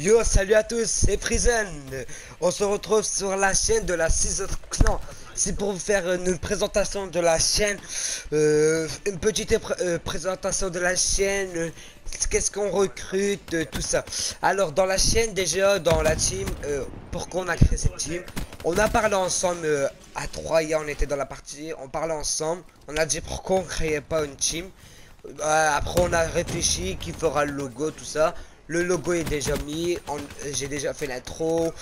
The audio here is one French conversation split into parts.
Yo, salut à tous, c'est Frizen. On se retrouve sur la chaîne de la Scissor Clan. C'est pour vous faire une présentation de la chaîne, une petite présentation de la chaîne, qu'est-ce qu'on recrute, tout ça. Alors dans la chaîne déjà, dans la team, pourquoi on a créé cette team, on a parlé ensemble à 3 hier, on était dans la partie, on parlait ensemble, on a dit pourquoi on créait pas une team. Après on a réfléchi qui fera le logo, tout ça. Le logo est déjà mis, j'ai déjà fait l'intro.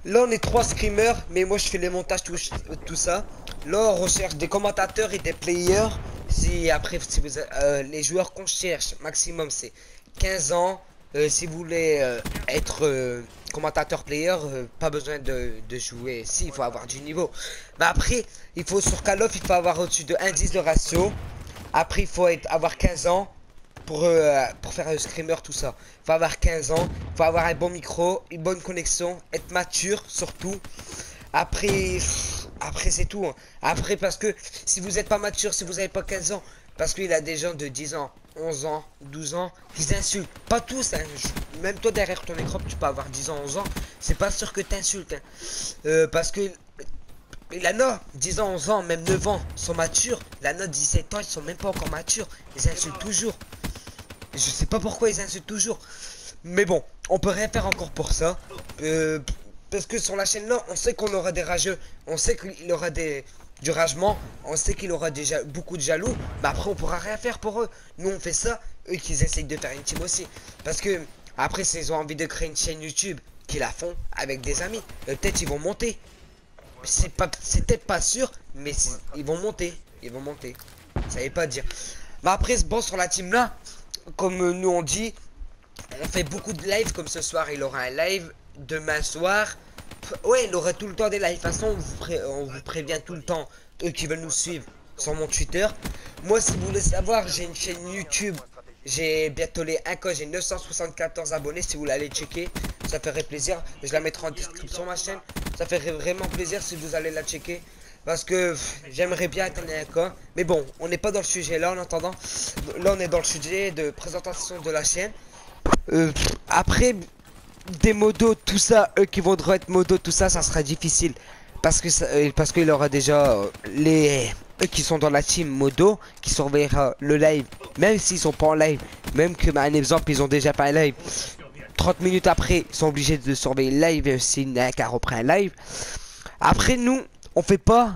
Là on est 3 screamers, mais moi je fais les montages, tout ça. Là on recherche des commentateurs et des players. Si après si vous, les joueurs qu'on cherche maximum c'est 15 ans. Si vous voulez être commentateur player, pas besoin de jouer. Si, il faut avoir du niveau. Mais après, il faut sur Call of, il faut avoir au-dessus de 1,10 de ratio. Après, il faut avoir 15 ans pour faire un screamer, tout ça. Il faut avoir 15 ans, il faut avoir un bon micro, une bonne connexion, être mature surtout. Après c'est tout. Hein. Après, parce que si vous n'êtes pas mature, si vous n'avez pas 15 ans, parce qu'il y a des gens de 10 ans, 11 ans, 12 ans, qui insultent. Pas tous, hein. Même toi derrière ton écran, tu peux avoir 10 ans, 11 ans. C'est pas sûr que tu insultes. Hein. Parce que il y en a 10 ans, 11 ans, même 9 ans, sont matures. Il y en a 17 ans, ils sont même pas encore matures. Ils insultent toujours. Je sais pas pourquoi ils insultent toujours. Mais bon, on peut rien faire encore pour ça. Parce que sur la chaîne là, on sait qu'on aura des rageux. On sait qu'il aura du ragement. On sait qu'il aura déjà beaucoup de jaloux. Mais après, on pourra rien faire pour eux. Nous, on fait ça. Eux, qu'ils essayent de faire une team aussi. Parce que, après, s'ils ont envie de créer une chaîne YouTube, qu'ils la font avec des amis. Peut-être ils vont monter. C'est peut-être pas sûr, mais ils vont monter. Ils vont monter. Ça veut pas dire. Mais après, bon, sur la team là, comme nous on dit, on fait beaucoup de live. Comme ce soir, il aura un live. Demain soir, ouais, il aura tout le temps des lives. De toute façon, on vous prévient tout le temps. Eux qui veulent nous suivre sur mon Twitter. Moi, si vous voulez savoir, j'ai une chaîne YouTube. J'ai bientôt les 1K, j'ai 974 abonnés. Si vous voulez aller checker, ça ferait plaisir. Je la mettrai en description, ma chaîne. Ça ferait vraiment plaisir si vous allez la checker. Parce que j'aimerais bien atteindre un K. Mais bon, on n'est pas dans le sujet là en attendant. Là, on est dans le sujet de présentation de la chaîne. Après, des modos, tout ça, eux qui voudront être modos, tout ça, ça sera difficile. Parce que parce qu'il aura déjà eux qui sont dans la team modo, qui surveillera le live, même s'ils sont pas en live. Même que, un exemple, ils ont déjà pas un live. 30 minutes après, ils sont obligés de surveiller le live s'il n'y a qu'à reprendre un live. Après, nous, on fait pas,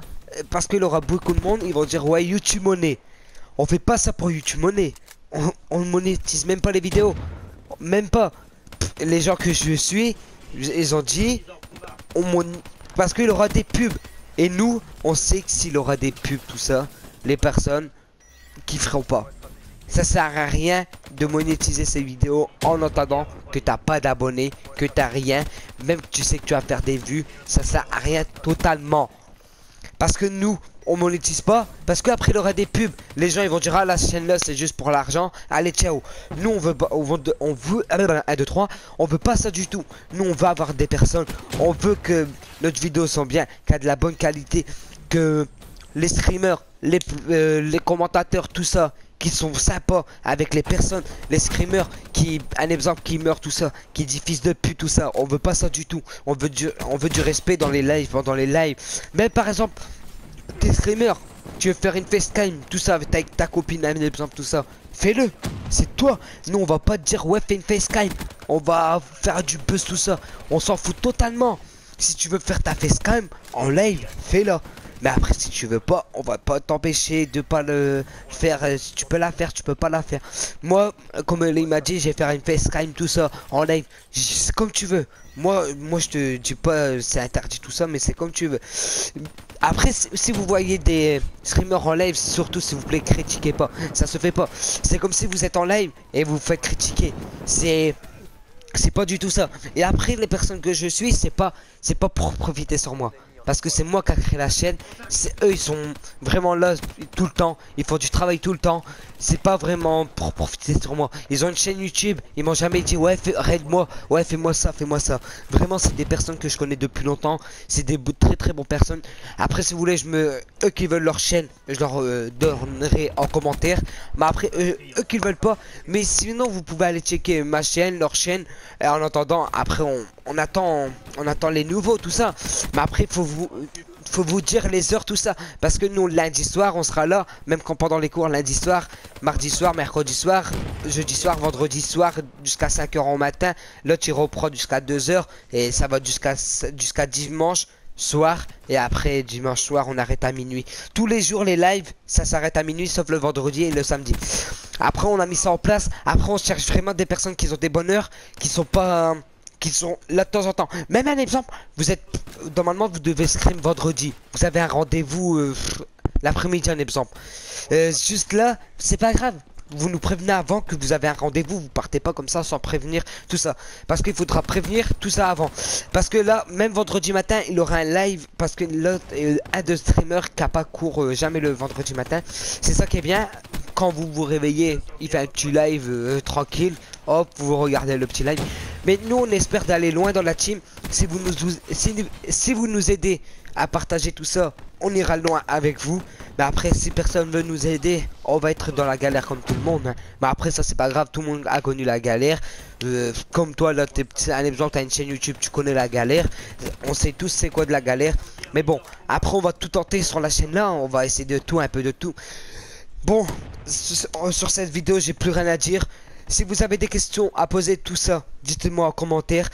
parce qu'il aura beaucoup de monde, ils vont dire, ouais, YouTube Money. On fait pas ça pour YouTube Money. On monétise même pas les vidéos. Même pas. Les gens que je suis, ils ont dit, parce qu'il aura des pubs. Et nous, on sait que s'il aura des pubs, tout ça, les personnes qui feront pas. Ça sert à rien de monétiser ces vidéos en attendant que t'as pas d'abonnés, que t'as rien. Même que tu sais que tu vas faire des vues, ça sert à rien totalement. Parce que nous, on monétise pas. Parce qu'après il aura des pubs. Les gens ils vont dire, ah la chaîne là c'est juste pour l'argent. Allez ciao. Nous on veut pas, on veut 1, 2, 3. On veut pas ça du tout. Nous on veut avoir des personnes. On veut que notre vidéo sont bien, qu'il y a de la bonne qualité. Que les streamers, les commentateurs, tout ça, qui sont sympas avec les personnes, les screamers qui, un exemple, qui meurent, tout ça, qui disent fils de pute, tout ça. On veut pas ça du tout. On veut du respect dans les lives, pendant les lives. Même par exemple, t'es streamer, tu veux faire une FaceTime, tout ça, avec ta copine, un exemple, tout ça. Fais-le, c'est toi. Nous, on va pas te dire, ouais, fais une FaceTime. On va faire du buzz, tout ça. On s'en fout totalement. Si tu veux faire ta FaceTime en live, fais-la. Mais après, si tu veux pas, on va pas t'empêcher de pas le faire. Si tu peux la faire, tu peux pas la faire. Moi, comme il m'a dit, je vais faire une FaceTime, tout ça, en live. C'est comme tu veux. Moi, je te dis pas, c'est interdit tout ça, mais c'est comme tu veux. Après, si vous voyez des streamers en live, surtout s'il vous plaît, critiquez pas. Ça se fait pas. C'est comme si vous êtes en live et vous faites critiquer. C'est pas du tout ça. Et après, les personnes que je suis, c'est pas pour profiter sur moi. parce que c'est moi qui a créé la chaîne. C'est eux, ils sont vraiment là tout le temps. Ils font du travail tout le temps. C'est pas vraiment pour profiter sur moi. Ils ont une chaîne YouTube. Ils m'ont jamais dit ouais, raide-moi. Ouais, fais-moi ça, fais-moi ça. Vraiment, c'est des personnes que je connais depuis longtemps. C'est des très très bonnes personnes. Après, si vous voulez, eux qui veulent leur chaîne, je leur donnerai en commentaire. Mais après, eux qui le veulent pas. Mais sinon, vous pouvez aller checker ma chaîne, leur chaîne. Et en attendant, après, on attend les nouveaux, tout ça. Mais après, faut vous dire les heures, tout ça. Parce que nous, lundi soir, on sera là. Même quand pendant les cours, lundi soir, mardi soir, mercredi soir, jeudi soir, vendredi soir, jusqu'à 5 h au matin. L'autre, il reprend jusqu'à 2 h. Et ça va jusqu'à dimanche soir. Et après, dimanche soir, on arrête à minuit. Tous les jours, les lives, ça s'arrête à minuit, sauf le vendredi et le samedi. Après, on a mis ça en place. Après, on cherche vraiment des personnes qui ont des bonnes heures, qui sont pas... qui sont là de temps en temps. Même un exemple, vous êtes normalement vous devez scrim vendredi. Vous avez un rendez-vous l'après-midi, un exemple. Juste là, c'est pas grave. Vous nous prévenez avant que vous avez un rendez-vous. Vous partez pas comme ça sans prévenir tout ça. Parce qu'il faudra prévenir tout ça avant. Parce que là, même vendredi matin, il aura un live. Parce que l'autre est un de streamers qui a pas cours jamais le vendredi matin. C'est ça qui est bien. Quand vous vous réveillez, il fait un petit live tranquille. Hop, vous regardez le petit live. Mais nous, on espère d'aller loin dans la team. Si vous nous aidez à partager tout ça, on ira loin avec vous. Mais après, si personne veut nous aider, on va être dans la galère comme tout le monde. Hein. Mais après, ça, c'est pas grave. Tout le monde a connu la galère. Comme toi, là, un exemple, t'as une chaîne YouTube, tu connais la galère. On sait tous c'est quoi de la galère. Mais bon, après, on va tout tenter sur la chaîne là. On va essayer de tout, un peu de tout. Bon, sur cette vidéo, j'ai plus rien à dire. Si vous avez des questions à poser, tout ça, dites-moi en commentaire.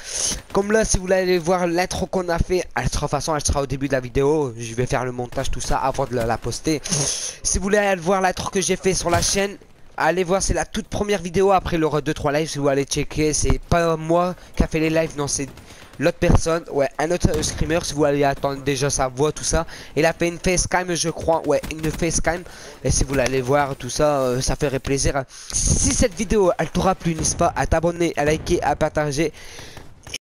Comme là, si vous voulez aller voir l'intro qu'on a fait, elle sera, de toute façon, elle sera au début de la vidéo. Je vais faire le montage, tout ça, avant de la poster. Si vous voulez aller voir l'intro que j'ai fait sur la chaîne, allez voir, c'est la toute première vidéo. Après, il y aura 2-3 lives, si vous allez checker. C'est pas moi qui a fait les lives, non, c'est l'autre personne, ouais, un autre screamer. Si vous allez attendre déjà sa voix, tout ça. Il a fait une facecam, je crois, ouais, une facecam. Et si vous allez voir tout ça, ça ferait plaisir. Si cette vidéo, elle t'aura plu, n'hésite pas à t'abonner, à liker, à partager.